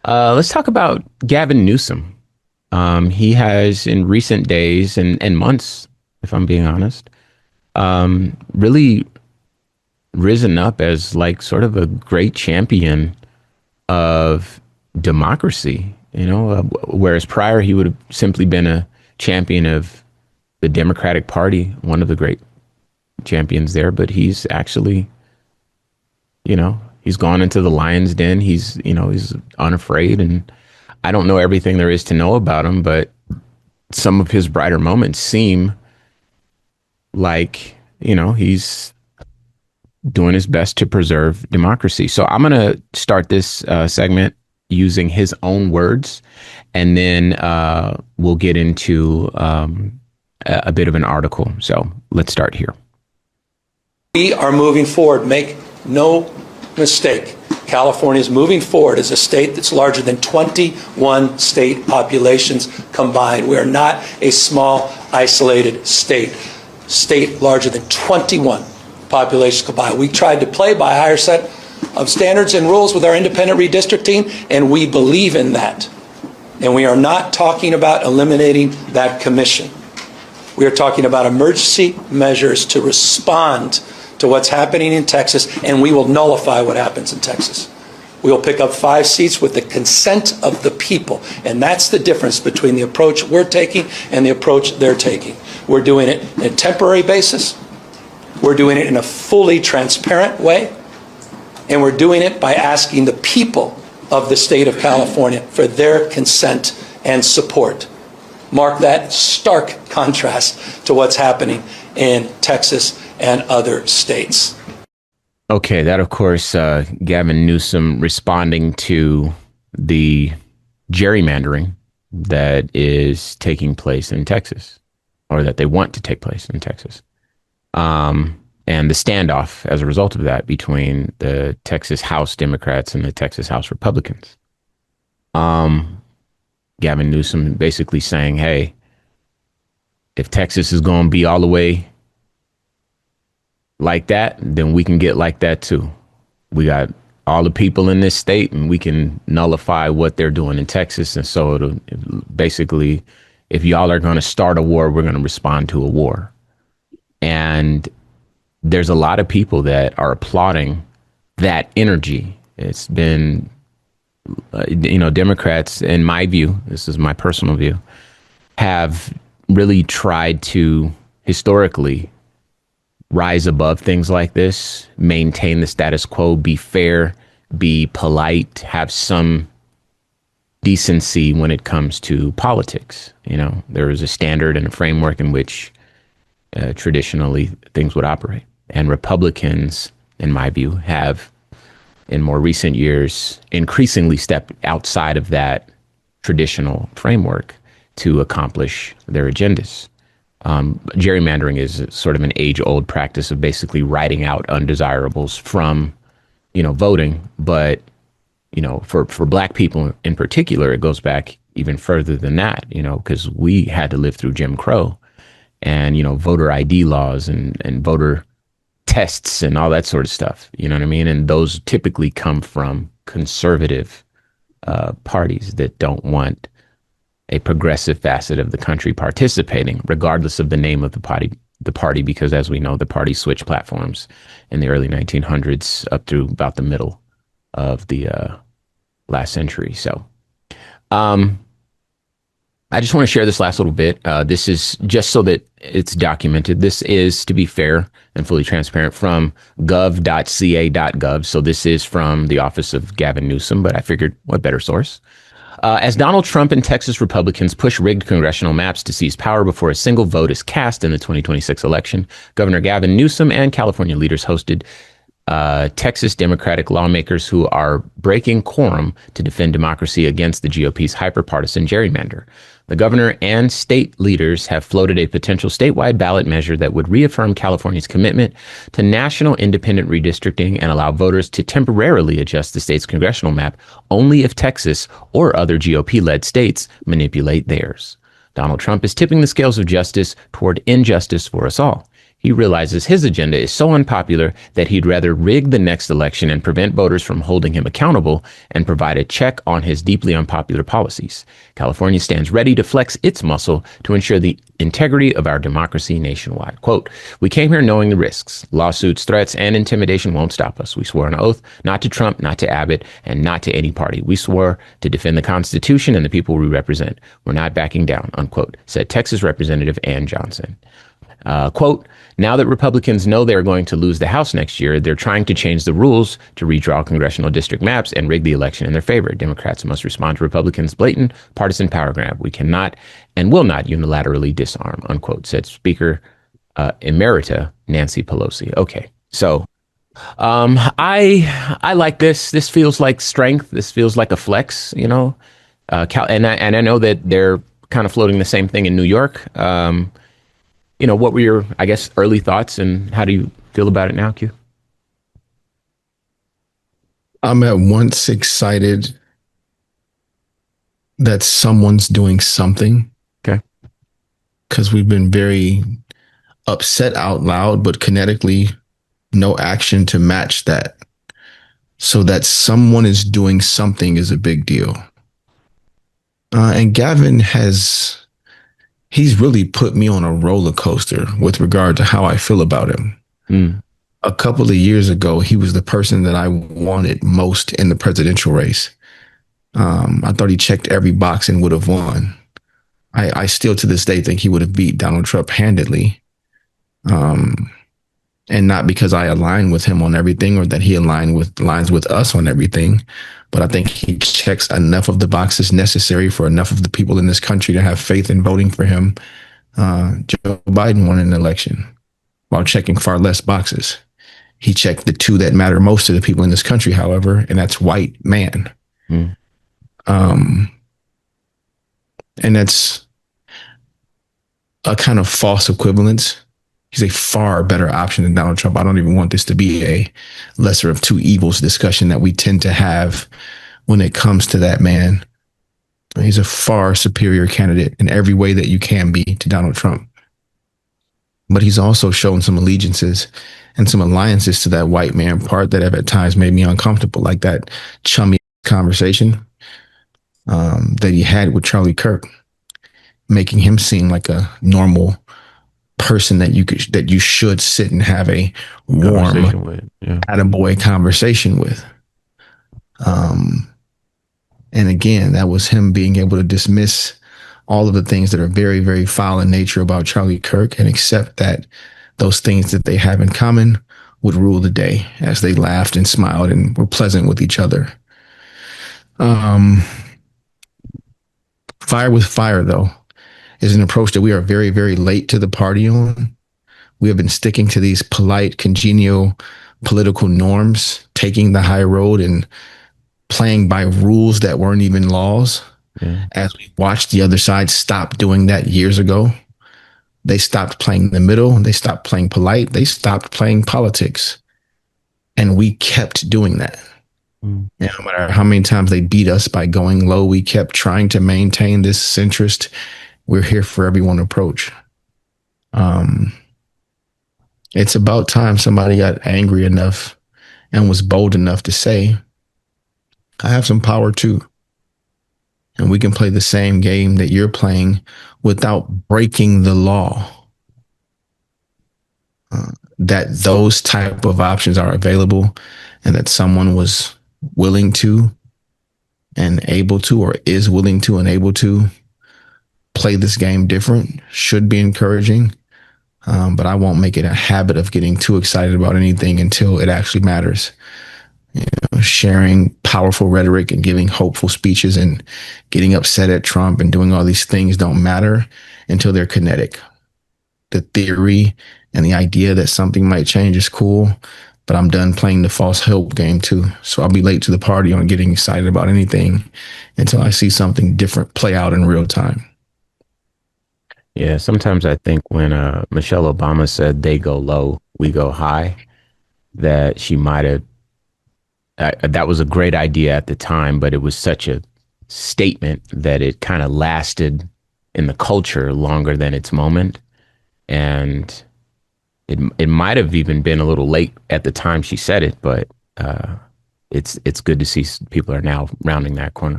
Let's talk about Gavin Newsom. He has, in recent days and months, if I'm being honest, really risen up as like sort of a great champion of democracy. Whereas prior he would have simply been a champion of the Democratic Party, one of the great champions there. But he's actually, he's gone into the lion's den. He's unafraid, and I don't know everything there is to know about him, but some of his brighter moments seem like, he's doing his best to preserve democracy. So I'm going to start this segment using his own words, and then we'll get into a bit of an article. So let's start here. We are moving forward. Make no mistake. California is moving forward as a state that's larger than 21 state populations combined. We are not a small, isolated state. State larger than 21 populations combined. We tried to play by a higher set of standards and rules with our independent redistricting, and we believe in that. And we are not talking about eliminating that commission. We are talking about emergency measures to respond to what's happening in Texas, and we will nullify what happens in Texas. We will pick up 5 seats with the consent of the people, and that's the difference between the approach we're taking and the approach they're taking. We're doing it on a temporary basis. We're doing it in a fully transparent way, and we're doing it by asking the people of the state of California for their consent and support. Mark that stark contrast to what's happening in Texas and other states. Okay, that of course, Gavin Newsom responding to the gerrymandering that is taking place in Texas, or that they want to take place in Texas. And the standoff as a result of that between the Texas House Democrats and the Texas House Republicans. Gavin Newsom basically saying, hey, if Texas is going to be all the way like that, then we can get like that too. We got all the people in this state, and we can nullify what they're doing in Texas. And so it'll basically, if y'all are going to start a war, we're going to respond to a war. And there's a lot of people that are applauding that energy. It's been, Democrats, in my view, this is my personal view, have really tried to historically rise above things like this, maintain the status quo, be fair, be polite, have some decency when it comes to politics. There is a standard and a framework in which traditionally things would operate. And Republicans, in my view, have in more recent years increasingly stepped outside of that traditional framework to accomplish their agendas. Gerrymandering is sort of an age-old practice of basically writing out undesirables from, voting. But, for Black people in particular, it goes back even further than that, because we had to live through Jim Crow and, voter ID laws and voter tests and all that sort of stuff. You know what I mean? And those typically come from conservative parties that don't want a progressive facet of the country participating, regardless of the name of the party, because as we know, the party switched platforms in the early 1900s up through about the middle of the last century. So I just want to share this last little bit. This is just so that it's documented. This is, to be fair and fully transparent, from gov.ca.gov. So this is from the office of Gavin Newsom, but I figured what better source? As Donald Trump and Texas Republicans push rigged congressional maps to seize power before a single vote is cast in the 2026 election, Governor Gavin Newsom and California leaders hosted Texas Democratic lawmakers who are breaking quorum to defend democracy against the GOP's hyperpartisan gerrymander. The governor and state leaders have floated a potential statewide ballot measure that would reaffirm California's commitment to national independent redistricting and allow voters to temporarily adjust the state's congressional map only if Texas or other GOP-led states manipulate theirs. Donald Trump is tipping the scales of justice toward injustice for us all. He realizes his agenda is so unpopular that he'd rather rig the next election and prevent voters from holding him accountable and provide a check on his deeply unpopular policies. California stands ready to flex its muscle to ensure the integrity of our democracy nationwide. Quote, we came here knowing the risks. Lawsuits, threats, and intimidation won't stop us. We swore an oath not to Trump, not to Abbott, and not to any party. We swore to defend the Constitution and the people we represent. We're not backing down, unquote, said Texas Representative Ann Johnson. Quote, now that Republicans know they're going to lose the House next year, they're trying to change the rules to redraw congressional district maps and rig the election in their favor. Democrats must respond to Republicans' blatant partisan power grab. We cannot and will not unilaterally disarm, unquote, said Speaker Emerita Nancy Pelosi. Okay, so I like this. This feels like strength. This feels like a flex, you know. And I know that they're kind of floating the same thing in New York. You know, what were your, I guess, early thoughts, and how do you feel about it now, Q? I'm at once excited that someone's doing something. Okay. Because we've been very upset out loud, but kinetically, no action to match that. So that someone is doing something is a big deal. And Gavin he's really put me on a roller coaster with regard to how I feel about him. A couple of years ago, he was the person that I wanted most in the presidential race. I thought he checked every box and would have won. I still to this day think he would have beat Donald Trump handedly. And not because I align with him on everything or that he aligns with us on everything, but I think he checks enough of the boxes necessary for enough of the people in this country to have faith in voting for him. Joe Biden won an election while checking far less boxes. He checked the two that matter most to the people in this country, however, and that's white man. And that's a kind of false equivalence. He's a far better option than Donald Trump. I don't even want this to be a lesser of two evils discussion that we tend to have when it comes to that man. He's a far superior candidate in every way that you can be to Donald Trump. But he's also shown some allegiances and some alliances to that white man part that have at times made me uncomfortable, like that chummy conversation that he had with Charlie Kirk, making him seem like a normal person that you should sit and have a warm attaboy conversation with. And again, that was him being able to dismiss all of the things that are very, very foul in nature about Charlie Kirk and accept that those things that they have in common would rule the day as they laughed and smiled and were pleasant with each other. Fire with fire, though, is an approach that we are very, very late to the party on. We have been sticking to these polite, congenial political norms, taking the high road and playing by rules that weren't even laws. As we watched the other side stop doing that years ago. They stopped playing the middle. They stopped playing polite. They stopped playing politics. And we kept doing that. No matter how many times they beat us by going low, we kept trying to maintain this centrist, we're here for everyone approach. It's about time somebody got angry enough and was bold enough to say, I have some power too. And we can play the same game that you're playing without breaking the law. That those type of options are available and that someone was willing to and able to, or is willing to and able to play this game different should be encouraging. But I won't make it a habit of getting too excited about anything until it actually matters. You know, sharing powerful rhetoric and giving hopeful speeches and getting upset at Trump and doing all these things don't matter until they're kinetic. The theory and the idea that something might change is cool, but I'm done playing the false hope game too. So I'll be late to the party on getting excited about anything until I see something different play out in real time. Yeah, sometimes I think when Michelle Obama said they go low, we go high, that she might have, that was a great idea at the time, but it was such a statement that it kind of lasted in the culture longer than its moment. And it might have even been a little late at the time she said it, but it's good to see people are now rounding that corner.